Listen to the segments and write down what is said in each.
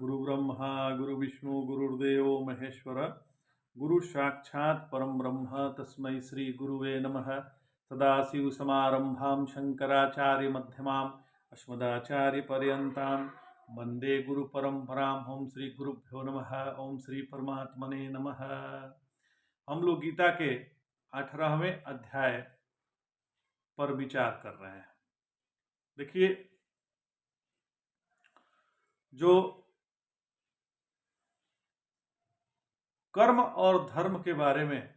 गुरु ब्रह्मा गुरु विष्णु गुरुर्देव महेश्वर गुरु साक्षात् परम ब्रह्म तस्मै श्री गुरुवे नमः। सदाशिव समारंभां शंकराचार्य मध्यमाम् अस्मदाचार्य पर्यन्तां वंदे गुरु परंपरां। ओम श्री गुरुभ्यो नमः। ओम श्री परमात्मने नमः। हम लोग गीता के 18वें अध्याय पर विचार कर रहे हैं। देखिए, जो कर्म और धर्म के बारे में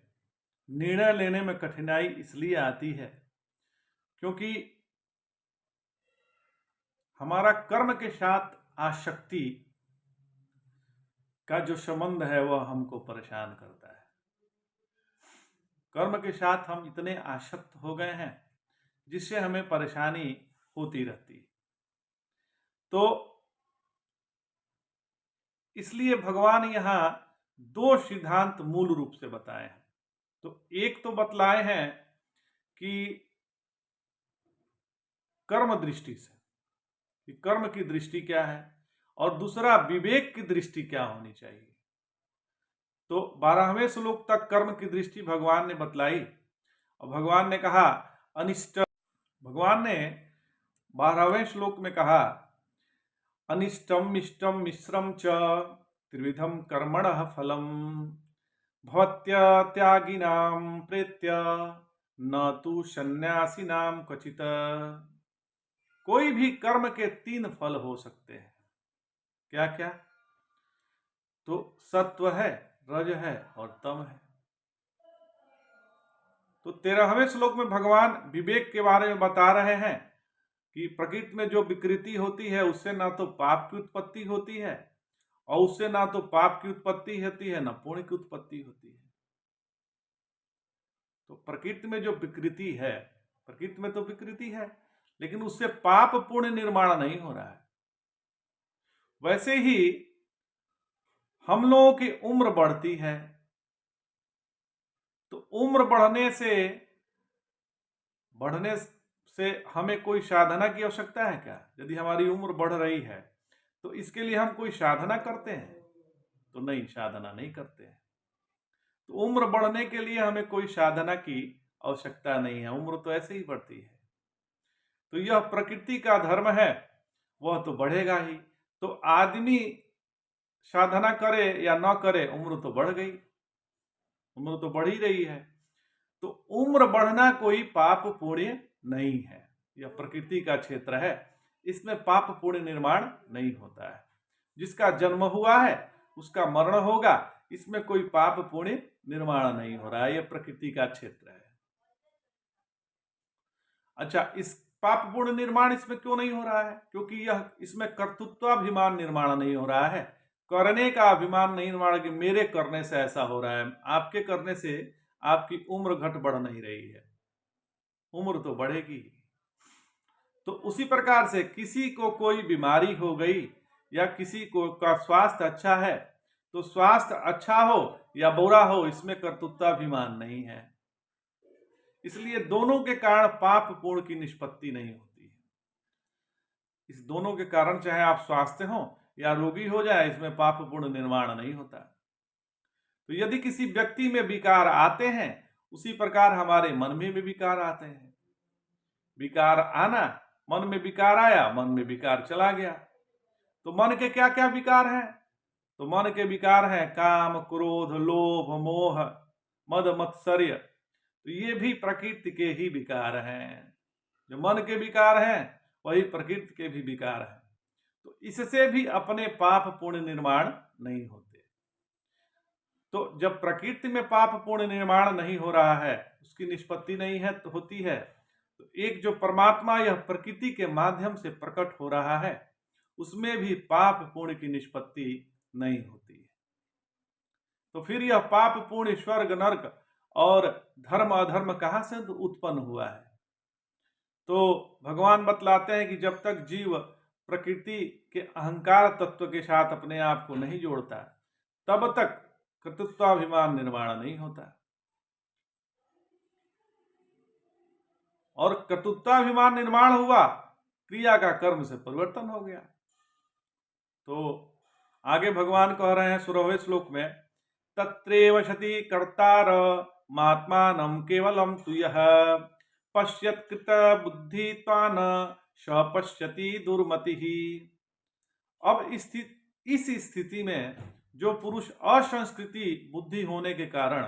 निर्णय लेने में कठिनाई इसलिए आती है क्योंकि हमारा कर्म के साथ आसक्ति का जो संबंध है वह हमको परेशान करता है। कर्म के साथ हम इतने आसक्त हो गए हैं जिससे हमें परेशानी होती रहती है। तो इसलिए भगवान यहाँ दो सिद्धांत मूल रूप से बताए हैं। तो एक तो बतलाए हैं कि कर्म दृष्टि से कि कर्म की दृष्टि क्या है, और दूसरा विवेक की दृष्टि क्या होनी चाहिए। तो 12वें श्लोक तक कर्म की दृष्टि भगवान ने बतलाई और भगवान ने कहा अनिष्ट। भगवान ने 12वें श्लोक में कहा अनिष्टम इष्टम मिश्रम च त्रिविधम कर्मणः फलम भवत्य त्यागिनां प्रेत्य न तु सन्यासिनां क्वचित्। कोई भी कर्म के 3 फल हो सकते हैं। क्या क्या? तो सत्व है, रज है और तम है। तो 13वें श्लोक में भगवान विवेक के बारे में बता रहे हैं कि प्रकृति में जो विकृति होती है उससे ना तो पाप की उत्पत्ति होती है और उससे ना तो पाप की उत्पत्ति होती है ना पुण्य की उत्पत्ति होती है। तो प्रकृति में जो विकृति है, प्रकृति में तो विकृति है लेकिन उससे पाप पुण्य निर्माण नहीं हो रहा है। वैसे ही हम लोगों की उम्र बढ़ती है तो उम्र बढ़ने से हमें कोई साधना की आवश्यकता है क्या? यदि हमारी उम्र बढ़ रही है तो इसके लिए हम कोई साधना करते हैं? तो नहीं, साधना नहीं करते हैं। तो उम्र बढ़ने के लिए हमें कोई साधना की आवश्यकता नहीं है, उम्र तो ऐसे ही बढ़ती है। तो यह प्रकृति का धर्म है, वह तो बढ़ेगा ही। तो आदमी साधना करे या न करे, उम्र तो बढ़ गई, उम्र तो बढ़ ही रही है। तो उम्र बढ़ना कोई पाप पुण्य नहीं है, यह प्रकृति का क्षेत्र है, इसमें पाप पुण्य निर्माण नहीं होता है। जिसका जन्म हुआ है उसका मरण होगा, इसमें कोई पाप पुण्य निर्माण नहीं हो रहा है, यह प्रकृति का क्षेत्र है। अच्छा, इस पाप पुण्य निर्माण इसमें क्यों नहीं हो रहा है? क्योंकि यह इसमें कर्तृत्वाभिमान निर्माण नहीं हो रहा है, करने का अभिमान नहीं निर्माण कि मेरे करने से ऐसा हो रहा है। आपके करने से आपकी उम्र घट बढ़ नहीं रही है, उम्र तो बढ़ेगी। तो उसी प्रकार से किसी को कोई बीमारी हो गई या किसी को का स्वास्थ्य अच्छा है, तो स्वास्थ्य अच्छा हो या बुरा हो इसमें कर्तृत्वाभिमान नहीं है। इसलिए दोनों के कारण पाप पुण्य की निष्पत्ति नहीं होती है। इस दोनों के कारण चाहे आप स्वास्थ्य हो या रोगी हो जाए, इसमें पाप पुण्य निर्माण नहीं होता। तो यदि किसी व्यक्ति में विकार आते हैं, उसी प्रकार हमारे मन में भी विकार आते हैं। विकार आना, मन में विकार आया, मन में विकार चला गया। तो मन के क्या क्या विकार हैं? तो मन के विकार हैं काम, क्रोध, लोभ, मोह, मद, मत्सर्य। तो ये भी प्रकृति के ही विकार हैं। जो मन के विकार हैं वही प्रकृति के भी विकार हैं। तो इससे भी अपने पाप पुण्य निर्माण नहीं होते। तो जब प्रकृति में पाप पुण्य निर्माण नहीं हो रहा है, उसकी निष्पत्ति नहीं है तो होती है, तो एक जो परमात्मा यह प्रकृति के माध्यम से प्रकट हो रहा है उसमें भी पाप पुण्य की निष्पत्ति नहीं होती है। तो फिर यह पाप पुण्य, स्वर्ग नरक और धर्म अधर्म कहां से उत्पन्न हुआ है? तो भगवान बतलाते हैं कि जब तक जीव प्रकृति के अहंकार तत्व के साथ अपने आप को नहीं जोड़ता तब तक कर्तृत्वाभिमान निर्माण नहीं होता। और कर्तृत्वाभिमान निर्माण हुआ, क्रिया का कर्म से परिवर्तन हो गया। तो आगे भगवान कह रहे हैं 16वें श्लोक में, तत्रेव शति कर्तार महात्मानं केवलम तु यः पश्यत् कृत बुद्धित्वान् स पश्यति दुर्मतिः। अब इस स्थिति में जो पुरुष असंस्कृति बुद्धि होने के कारण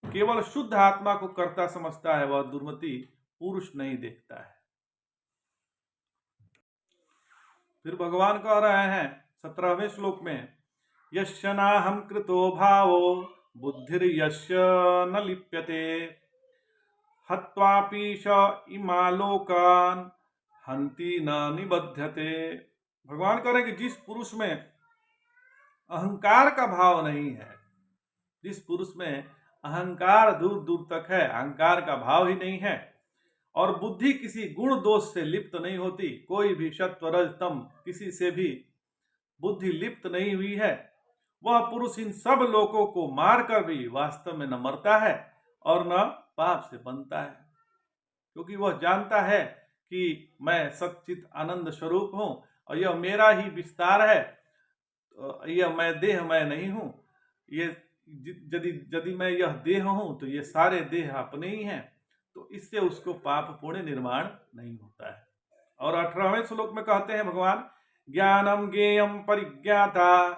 केवल शुद्ध आत्मा को कर्ता समझता है, वह दुर्मति पुरुष नहीं देखता है। फिर भगवान कह रहे हैं 17वें श्लोक में, यस्य नाहं कृतो भावो बुद्धिर्यस्य न लिप्यते हत्वापि स इमा लोकान् हन्ति न निबध्यते। भगवान कह रहे हैं कि जिस पुरुष में अहंकार का भाव नहीं है, जिस पुरुष में अहंकार दूर दूर तक है, अहंकार का भाव ही नहीं है, और बुद्धि किसी गुण दोष से लिप्त नहीं होती, कोई भी सत्व रज तम किसी से भी बुद्धि लिप्त नहीं हुई है, वह पुरुष इन सब लोगों को मारकर भी वास्तव में न मरता है और न पाप से बनता है, क्योंकि वह जानता है कि मैं सच्चित आनंद स्वरूप हूं और यह मेरा ही विस्तार है, यह मैं देह मैं नहीं हूं, ये यदि मैं यह देह हूं तो ये सारे देह अपने ही हैं, तो इससे उसको पाप पुण्य निर्माण नहीं होता है। और 18वें श्लोक में कहते हैं भगवान, ज्ञानम ज्ञेयम परिज्ञाता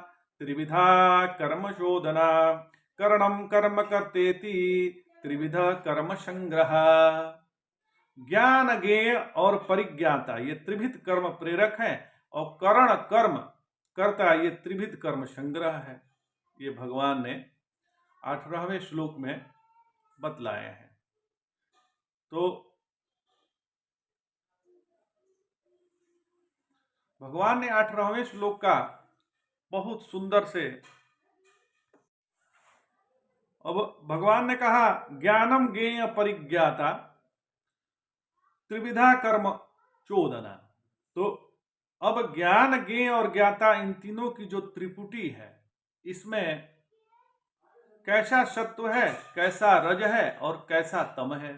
त्रिविधा कर्म शोधना करणम कर्म कर्तेति त्रिविधा कर्म संग्रह। ज्ञान ज्ञेय और परिज्ञाता ये त्रिविध कर्म प्रेरक हैं, और करण कर्म कर्ता ये त्रिविध कर्म संग्रह है। ये भगवान ने 18वें श्लोक में बतलाए हैं। तो भगवान ने 18वें श्लोक का बहुत सुंदर से, अब भगवान ने कहा ज्ञानम ज्ञेय परिज्ञाता त्रिविधा कर्म चोदना। तो अब ज्ञान ज्ञेय और ज्ञाता इन तीनों की जो त्रिपुटी है, इसमें कैसा सत्व है, कैसा रज है और कैसा तम है,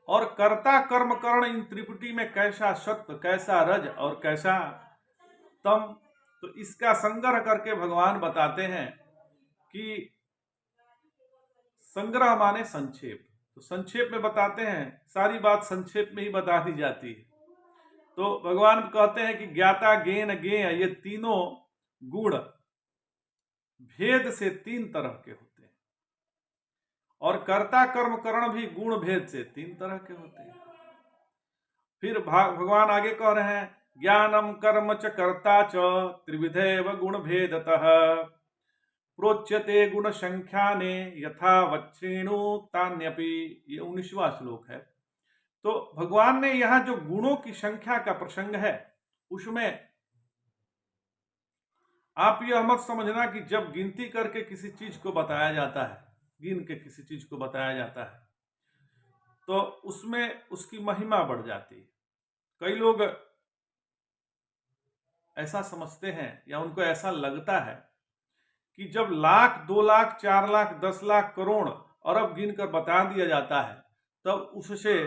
और कर्ता कर्म करण इन त्रिपुटी में कैसा सत्व कैसा रज और कैसा तम, तो इसका संग्रह करके भगवान बताते हैं कि संग्रह माने संक्षेप, तो संक्षेप में बताते हैं, सारी बात संक्षेप में ही बता दी जाती है। तो भगवान कहते हैं कि ज्ञाता ज्ञेय ज्ञेय ये तीनों गुण भेद से तीन तरह के होते हैं, और कर्ता कर्म करण भी गुण भेद से तीन तरह के होते हैं। फिर भगवान आगे कह रहे हैं, ज्ञानम कर्म च कर्ता च त्रिविधैव गुण भेदतः प्रोच्यते गुण संख्याने यथा वच्छ्रेणु तान्यपि। ये 19वां श्लोक है। तो भगवान ने यहाँ जो गुणों की संख्या का प्रसंग है, उसमें आप यह मत समझना कि जब गिनती करके किसी चीज को बताया जाता है, गिन के किसी चीज को बताया जाता है, तो उसमें उसकी महिमा बढ़ जाती है। कई लोग ऐसा समझते हैं या उनको ऐसा लगता है कि जब लाख, 2 लाख, 4 लाख, 10 लाख, करोड़, अरब गिनकर बता दिया जाता है, तब उससे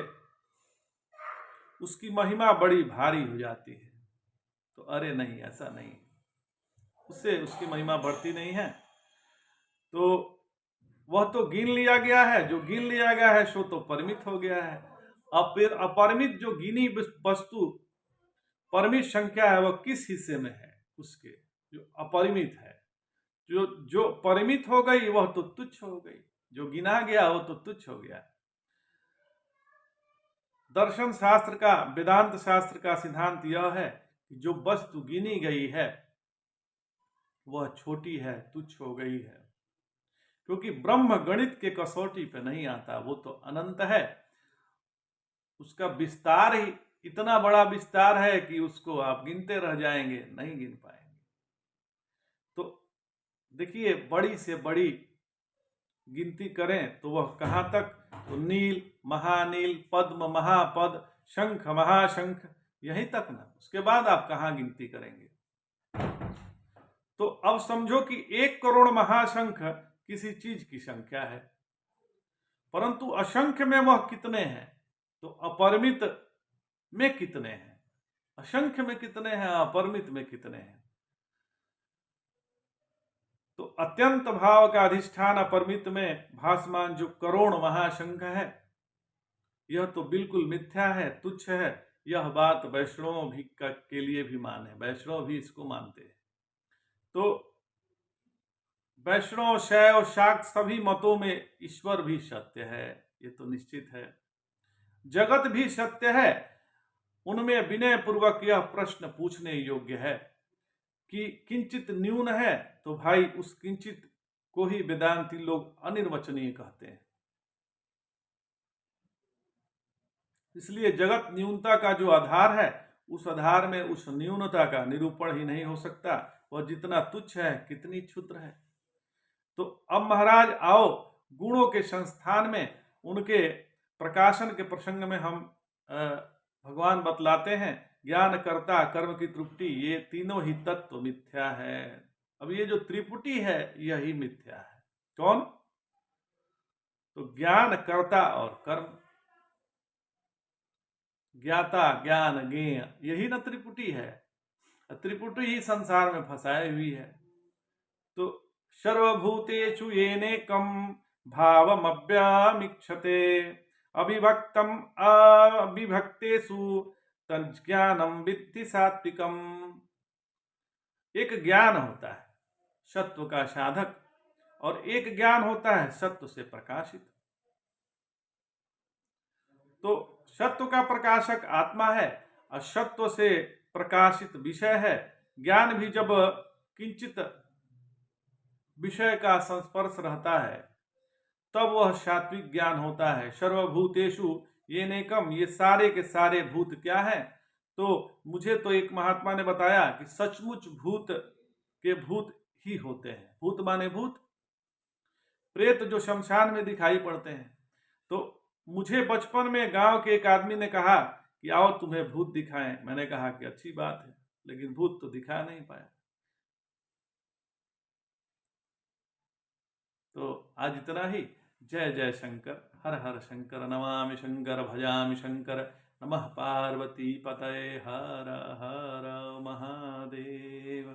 उसकी महिमा बड़ी भारी हो जाती है। तो अरे नहीं, ऐसा नहीं, उससे उसकी महिमा बढ़ती नहीं है। तो वह तो गिन लिया गया है, जो गिन लिया गया है सो तो परिमित हो गया है। अब फिर अपरिमित जो गिनी वस्तु परिमित संख्या है, वह किस हिस्से में है उसके, जो अपरिमित है। जो परिमित हो गई वह तो तुच्छ हो गई, जो गिना गया वो तो तुच्छ हो गया। दर्शन शास्त्र का, वेदांत शास्त्र का सिद्धांत यह है कि जो वस्तु गिनी गई है वह छोटी है, तुच्छ हो गई है, क्योंकि ब्रह्म गणित के कसौटी पे नहीं आता, वो तो अनंत है। उसका विस्तार ही इतना बड़ा विस्तार है कि उसको आप गिनते रह जाएंगे, नहीं गिन पाएंगे। तो देखिए, बड़ी से बड़ी गिनती करें तो वह कहां तक, तो नील, महानील, पद्म, महापद, शंख, महाशंख, यहीं तक ना, उसके बाद आप कहां गिनती करेंगे। तो अब समझो कि 1 करोड़ महाशंख किसी चीज की संख्या है, परंतु असंख्य में वह कितने हैं, तो अपरिमित में कितने हैं। असंख्य में कितने हैं, अपरिमित में कितने हैं। तो अत्यंत भाव का अधिष्ठान अपरिमित में भासमान जो करोड़ महाशंख है, यह तो बिल्कुल मिथ्या है, तुच्छ है। यह बात वैष्णव भी के लिए भी माने, वैष्णव भी इसको मानते हैं। तो वैष्णव, शैव, शाक्त सभी मतों में ईश्वर भी सत्य है, ये तो निश्चित है। जगत भी सत्य है। उनमें विनय पूर्वक यह प्रश्न पूछने योग्य है कि किंचित न्यून है, तो भाई उस किंचित को ही वेदांती लोग अनिर्वचनीय कहते हैं। इसलिए जगत न्यूनता का जो आधार है, उस आधार में उस न्यूनता का निरूपण ही नहीं हो सकता। वह जितना तुच्छ है, कितनी क्षुद्र है। तो अब महाराज आओ, गुणों के संस्थान में उनके प्रकाशन के प्रसंग में हम भगवान बतलाते हैं, ज्ञान कर्ता, कर्म की त्रुटि, ये तीनों ही तत्व मिथ्या है। अब ये जो त्रिपुटी है, यही मिथ्या है। कौन? तो ज्ञान कर्ता और कर्म, ज्ञाता, ज्ञान, ज्ञेय, यही ना त्रिपुटी है। त्रिपुटी ही संसार में फंसाई हुई है। तो सर्वभूतेषु येनेकं भावमव्यामिक्षते अविभक्तम अविभक्तेषु तज्ज्ञानम विद्धि सात्विकम। एक ज्ञान होता है सत्व का साधक, और एक ज्ञान होता है सत्व से प्रकाशित। तो सत्व का प्रकाशक आत्मा है, और सत्व से प्रकाशित विषय है। ज्ञान भी जब किंचित विषय का संस्पर्श रहता है, तब वह सात्विक ज्ञान होता है। सर्वभूतेषु येनेकम, ये सारे के सारे भूत क्या है? तो मुझे तो एक महात्मा ने बताया कि सचमुच भूत के भूत ही होते हैं। भूत माने भूत, प्रेत जो शमशान में दिखाई पड़ते हैं। तो मुझे बचपन में गांव के एक आदमी ने कहा कि आओ तुम्हें भूत दिखाएं। मैंने कहा कि अच्छी बात है, लेकिन भूत तो दिखा नहीं पाया। तो आज इतना ही। जय जय शंकर, हर हर शंकर, नमामि शंकर, भजामि शंकर। नमः पार्वती पतये, हर हर महादेव।